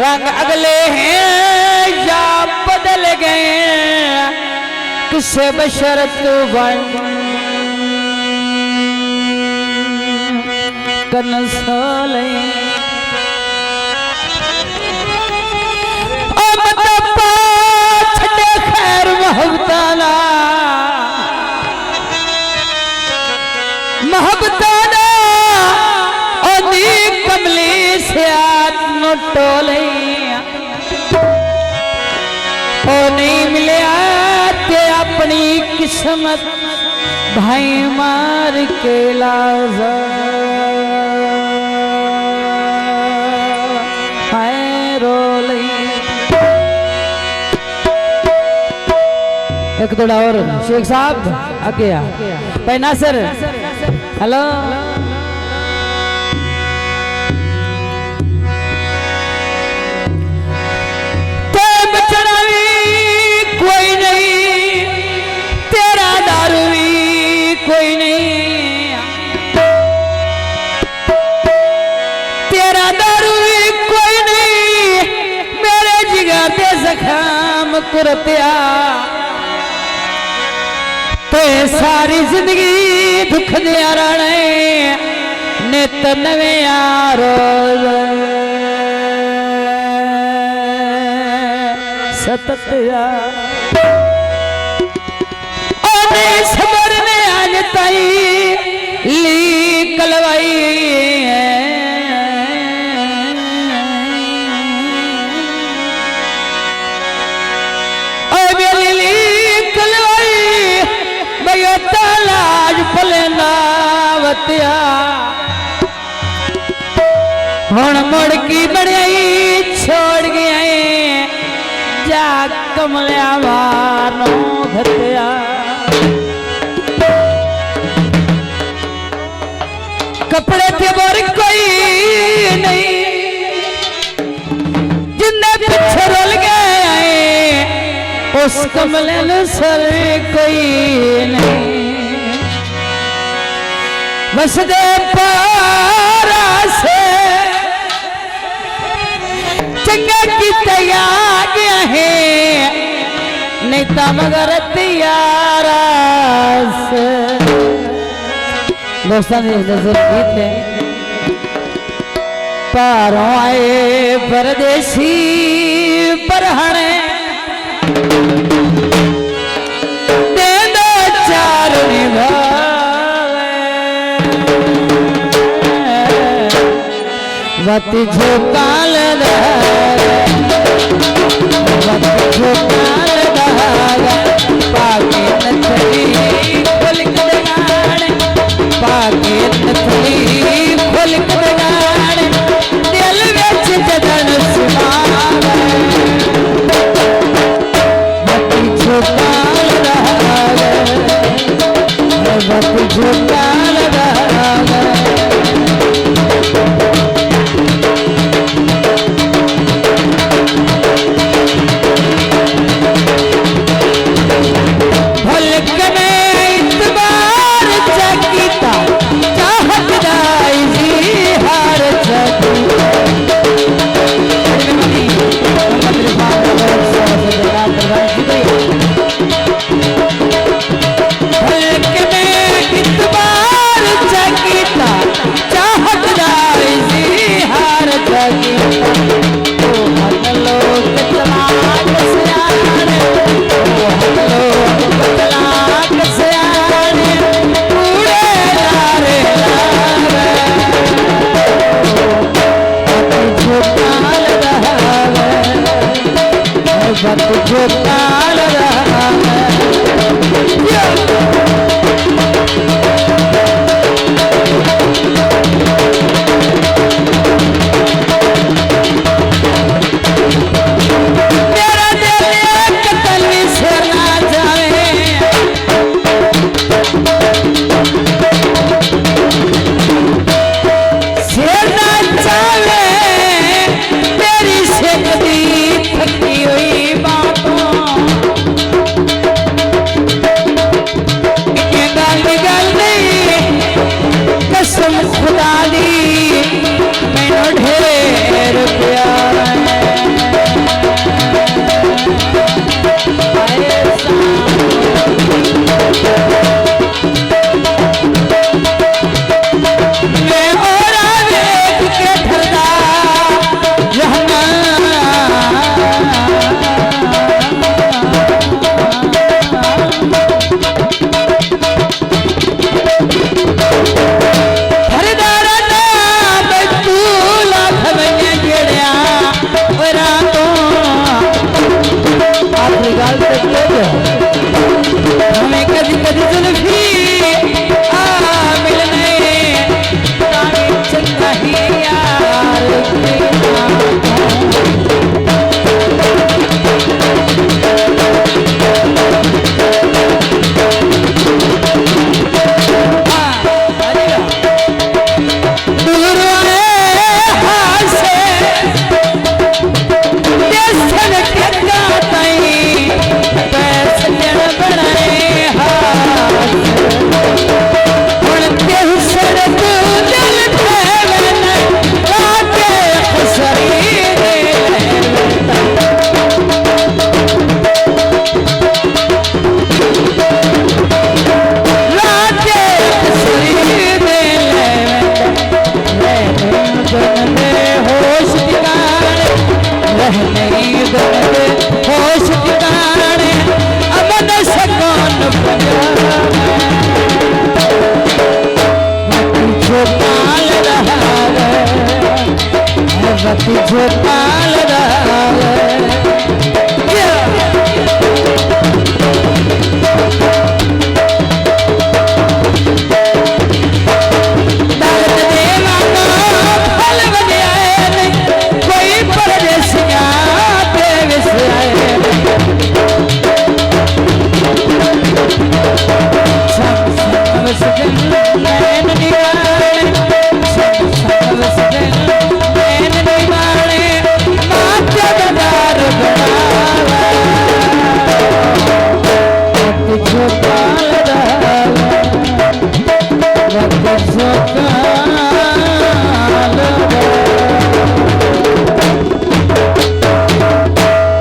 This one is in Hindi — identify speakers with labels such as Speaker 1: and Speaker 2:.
Speaker 1: रंग अगले हैं या बदल गए किसे बशरत बन कनसाले खैर मोहब्बताना मोहब्बताना ओदी कमली से आत्म टोले ओ नहीं मिले ते अपनी किस्मत भाई मार के लाजा हाय रोले। एक थोड़ा और शेख साहब आगे आ भाई नासिर हेलो तो बचना भी कोई नहीं तेरा दारू भी कोई नहीं तेरा दारू भी कोई नहीं मेरे जिगर दे जख्म कुरतिया तो सारी जिंदगी दुख दिया रहने नित नवे रोज सतत सबर ने आज ताई ली कलवाई लाज फलनावतिया हुण मुड़ की बड़ाई छोड़ गया जा कमलिया मानो घतिया कपड़े थे बोर कोई नहीं जिन्ने पीछे रोल गए उस कमले सर कोई नहीं बस दे पारा से चंगा की तैयार गया है नहीं तो मगर तैयारा से दोस्तों ने नजर गीत है पारों आए परदेसी परहणे देना चार वत झोकाल झोकाल पाके नथली खुलक दगाड़ पाके नथली खुलक दगाड़ दिल विच जदन सुनावे वत झोकाल वत झोकाल तेरी से कदी थकी हुई बातों तुझे